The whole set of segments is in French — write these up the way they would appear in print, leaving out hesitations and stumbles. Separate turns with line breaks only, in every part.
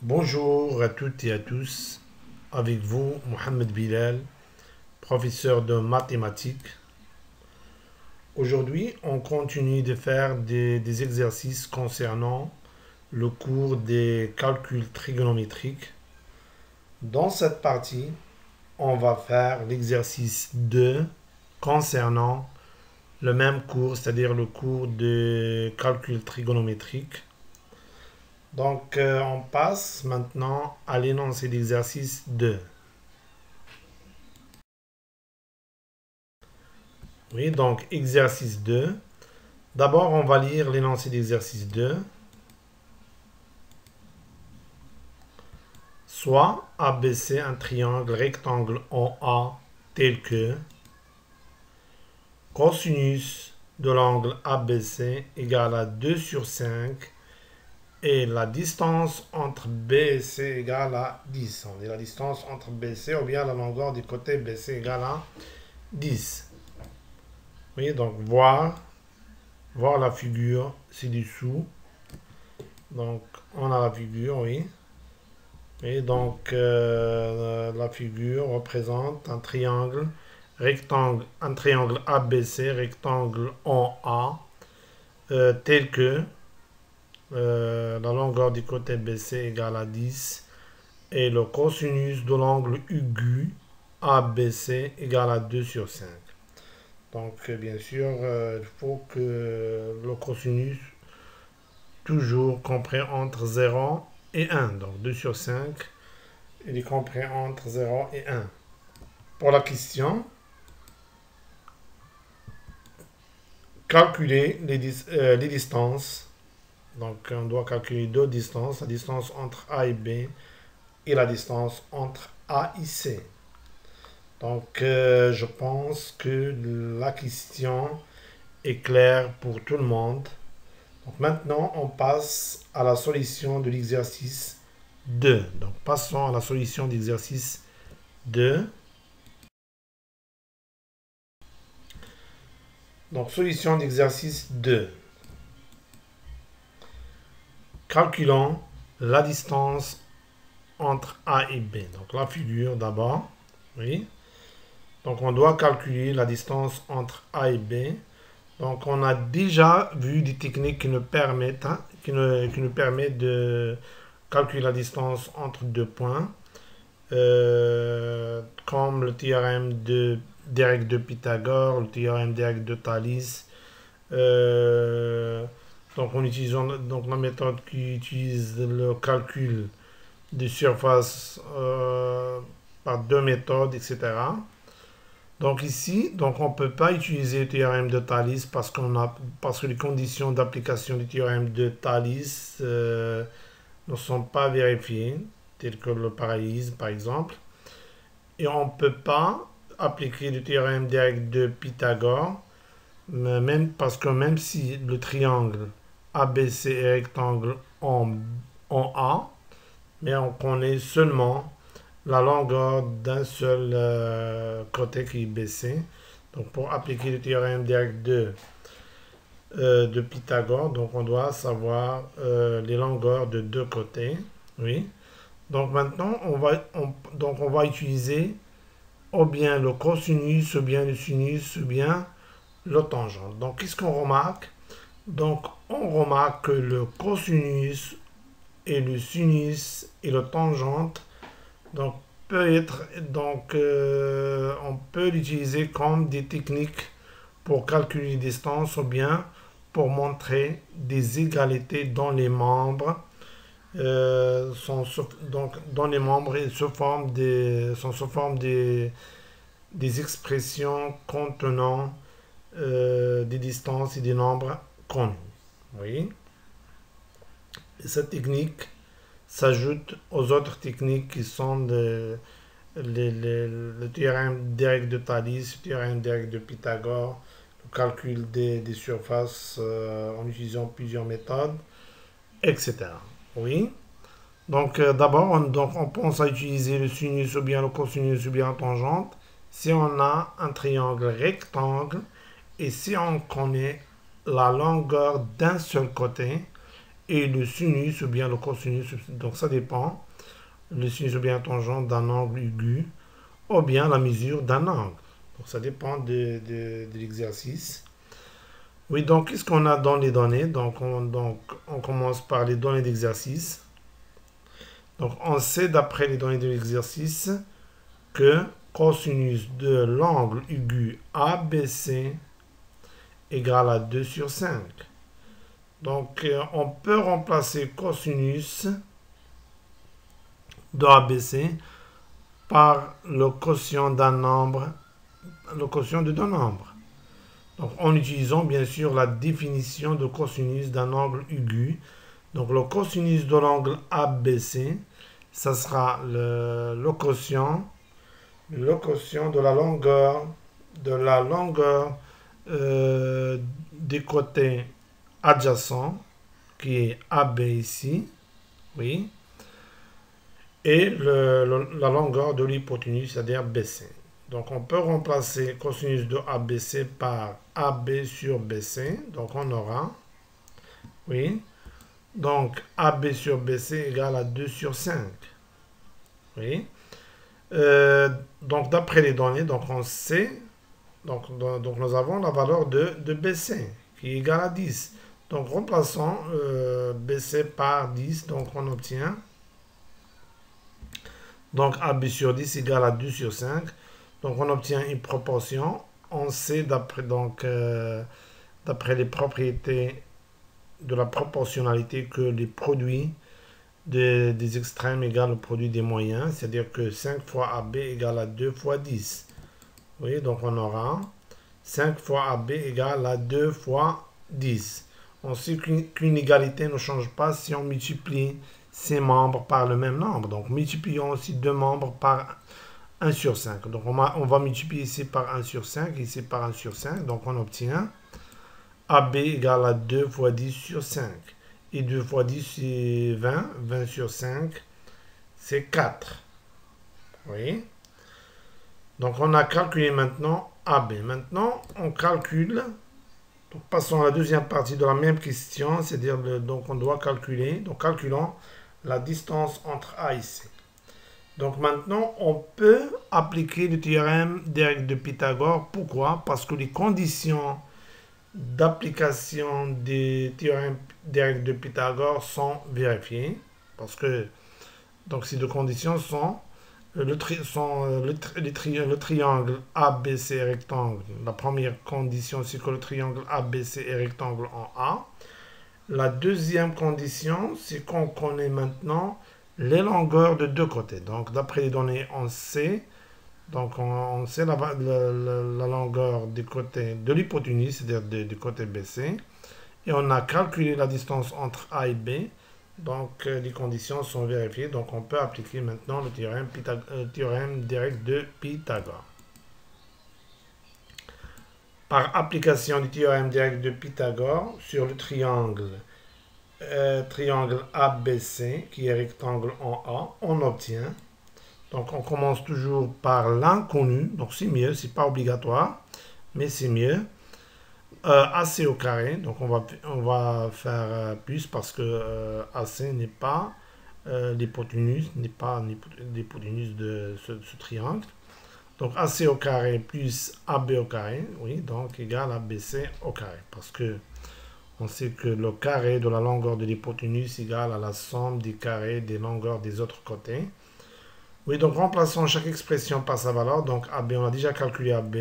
Bonjour à toutes et à tous, avec vous Mohamed Bilal, professeur de mathématiques. Aujourd'hui, on continue de faire des exercices concernant le cours des calculs trigonométriques. Dans cette partie, on va faire l'exercice 2 concernant le même cours, c'est-à-dire le cours de calcul trigonométrique. Donc, on passe maintenant à l'énoncé d'exercice 2. Oui, donc exercice 2. D'abord, on va lire l'énoncé d'exercice 2. Soit ABC un triangle rectangle en A tel que cosinus de l'angle ABC égale à 2 sur 5 et la distance entre B et C égale à 10. On dit la distance entre BC ou bien la longueur du côté BC égale à 10. Oui, donc voir la figure ci-dessous. Donc, on a la figure, oui. Et donc, la figure représente un triangle ABC, rectangle en A, tel que la longueur du côté BC égale à 10 et le cosinus de l'angle aigu ABC égale à 2 sur 5. Donc, bien sûr, il faut que le cosinus toujours compris entre 0 et 1. Donc 2 sur 5, il est compris entre 0 et 1. Pour la question, calculer les distances. Donc on doit calculer deux distances, la distance entre A et B et la distance entre A et C. Donc je pense que la question est claire pour tout le monde. Donc maintenant, on passe à la solution de l'exercice 2. Donc passons à la solution d'exercice 2. Donc solution d'exercice 2. Calculons la distance entre A et B. Donc la figure d'abord. Oui. Donc on doit calculer la distance entre A et B. Donc on a déjà vu des techniques qui nous permettent, de calculer la distance entre deux points, comme le théorème des règles de Pythagore, le théorème des règles de Thalès. Donc en utilisant la méthode qui utilise le calcul des surfaces par deux méthodes, etc. Donc ici, donc on ne peut pas utiliser le théorème de Thalès parce que les conditions d'application du théorème de Thalès ne sont pas vérifiées, telles que le parallélisme par exemple. Et on ne peut pas appliquer le théorème des règles de Pythagore, parce que même si le triangle ABC est rectangle en A, mais on connaît seulement la longueur d'un seul côté qui est BC. Donc pour appliquer le théorème des règles de Pythagore, donc on doit savoir les longueurs de deux côtés. Oui. Donc maintenant, on va utiliser ou bien le cosinus, ou bien le sinus, ou bien le tangent. Donc qu'est-ce qu'on remarque? Donc on remarque que le cosinus et le sinus et le tangente donc on peut l'utiliser comme des techniques pour calculer les distances ou bien pour montrer des égalités dans les membres. Dans les membres, ils se forment des expressions contenant des distances et des nombres connus. Oui. Et cette technique s'ajoute aux autres techniques qui sont le théorème des règles de Thalès, le théorème des règles de Pythagore, le calcul des surfaces en utilisant plusieurs méthodes, etc. Oui. Donc d'abord, on pense à utiliser le sinus ou bien le cosinus ou bien la tangente si on a un triangle rectangle et si on connaît la longueur d'un seul côté et le sinus ou bien le cosinus, donc ça dépend, le sinus ou bien la tangente d'un angle aigu, ou bien la mesure d'un angle. Donc ça dépend de l'exercice. Oui, donc qu'est-ce qu'on a dans les données? Donc on commence par les données d'exercice. Donc on sait d'après les données de l'exercice que cosinus de l'angle aigu ABC égale à 2 sur 5. Donc on peut remplacer cosinus de ABC par le quotient d'un nombre, le quotient de deux nombres. Donc en utilisant bien sûr la définition de cosinus d'un angle aigu. Donc le cosinus de l'angle ABC, ça sera le quotient de la longueur des côtés adjacents, qui est AB ici, oui, et la longueur de l'hypoténuse, c'est-à-dire BC. Donc on peut remplacer cosinus de ABC par AB sur BC. Donc on aura, oui, donc AB sur BC égale à 2 sur 5. Oui. Donc d'après les données, donc on sait, donc nous avons la valeur de BC qui est égale à 10. Donc remplaçons BC par 10, donc on obtient donc AB sur 10 égale à 2 sur 5. Donc on obtient une proportion. On sait d'après les propriétés de la proportionnalité que les produits des extrêmes égale au produit des moyens, c'est-à-dire que 5 fois AB égale à 2 fois 10. Oui, donc on aura 5 fois AB égale à 2 fois 10. On sait qu'une égalité ne change pas si on multiplie ses membres par le même nombre. Donc multiplions aussi deux membres par 1 sur 5. Donc on va multiplier ici par 1 sur 5, ici par 1 sur 5. Donc on obtient AB égale à 2 fois 10 sur 5. Et 2 fois 10, c'est 20. 20 sur 5, c'est 4. Oui. Donc, on a calculé maintenant AB. Maintenant, on calcule. Donc, passons à la deuxième partie de la même question. C'est-à-dire, donc, on doit calculer. Donc, calculons la distance entre A et C. Donc, maintenant, on peut appliquer le théorème des règles de Pythagore. Pourquoi? Parce que les conditions d'application des théorèmes des règles de Pythagore sont vérifiées. Parce que donc ces deux conditions sont le triangle ABC rectangle. La première condition, c'est que le triangle ABC est rectangle en A. La deuxième condition, c'est qu'on connaît maintenant les longueurs de deux côtés. Donc, d'après les données, on sait. Donc, on sait la longueur du côté de l'hypoténuse, c'est-à-dire du côté BC. Et on a calculé la distance entre A et B. Donc, les conditions sont vérifiées. Donc, on peut appliquer maintenant le théorème des règles de Pythagore. Par application du théorème des règles de Pythagore sur le triangle ABC, qui est rectangle en A, on obtient. Donc, on commence toujours par l'inconnu. Donc, c'est mieux, c'est pas obligatoire, mais c'est mieux. AC au carré, donc on va faire plus parce que AC n'est pas l'hypoténuse, n'est pas l'hypoténuse de ce triangle. Donc AC au carré plus AB au carré, oui, donc égal à BC au carré. Parce que on sait que le carré de la longueur de l'hypoténuse égale à la somme des carrés des longueurs des autres côtés. Oui, donc remplaçons chaque expression par sa valeur. Donc AB, on a déjà calculé AB,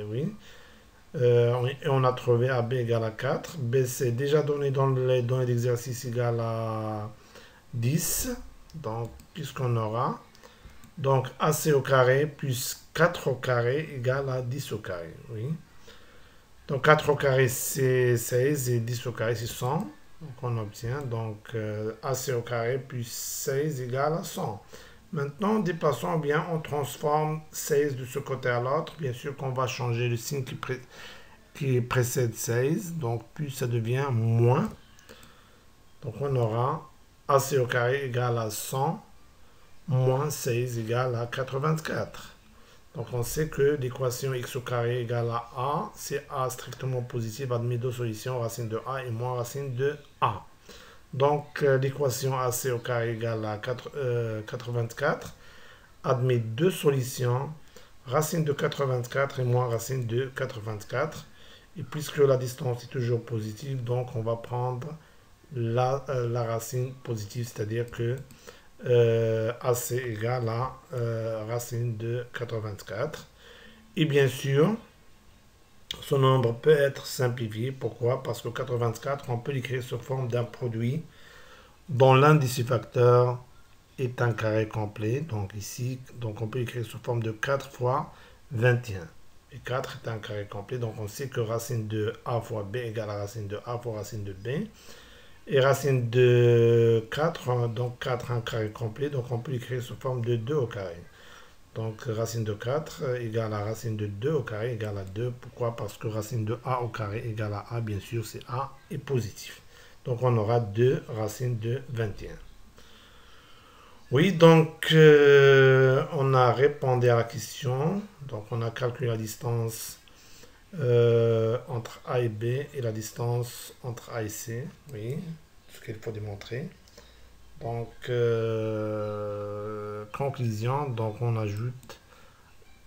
oui. Et on a trouvé AB égale à 4. BC déjà donné dans les données d'exercice égale à 10. Donc, puisqu'on aura. Donc, AC au carré plus 4 au carré égale à 10 au carré. Oui. Donc, 4 au carré, c'est 16 et 10 au carré, c'est 100. Donc, on obtient donc AC au carré plus 16 égale à 100. Maintenant, déplaçons bien, on transforme 16 de ce côté à l'autre. Bien sûr qu'on va changer le signe qui précède 16. Donc, plus ça devient moins. Donc, on aura AC au carré égale à 100 moins 16 égale à 84. Donc, on sait que l'équation x au carré égale à A. C'est A strictement positif, admet deux solutions, racine de A et moins racine de A. Donc, l'équation AC au carré égale à 84 admet deux solutions, racine de 84 et moins racine de 84. Et puisque la distance est toujours positive, donc on va prendre la racine positive, c'est-à-dire que AC égale à racine de 84. Et bien sûr, ce nombre peut être simplifié. Pourquoi? Parce que 84, on peut l'écrire sous forme d'un produit dont l'un des facteurs est un carré complet. Donc ici, donc on peut écrire sous forme de 4 fois 21. Et 4 est un carré complet. Donc on sait que racine de A fois B égale à racine de A fois racine de B. Et racine de 4, donc 4 un carré complet. Donc on peut l'écrire sous forme de 2 au carré. Donc racine de 4 égale à racine de 2 au carré égale à 2. Pourquoi? Parce que racine de A au carré égale à A, bien sûr, c'est A est positif. Donc on aura 2 racines de 21. Oui, donc on a répondu à la question. Donc on a calculé la distance entre A et B et la distance entre A et C. Oui, ce qu'il faut démontrer. Donc, conclusion, donc on ajoute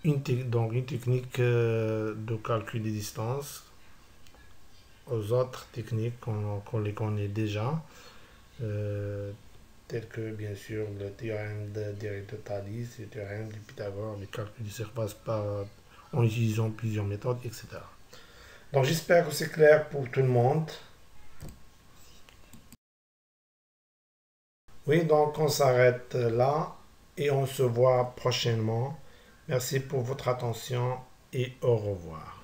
une technique de calcul des distances aux autres techniques qu'on les connaît déjà, telles que bien sûr le théorème de Thalès, le théorème de Pythagore, le calcul des surfaces en utilisant plusieurs méthodes, etc. Donc j'espère que c'est clair pour tout le monde. Oui, donc on s'arrête là et on se voit prochainement. Merci pour votre attention et au revoir.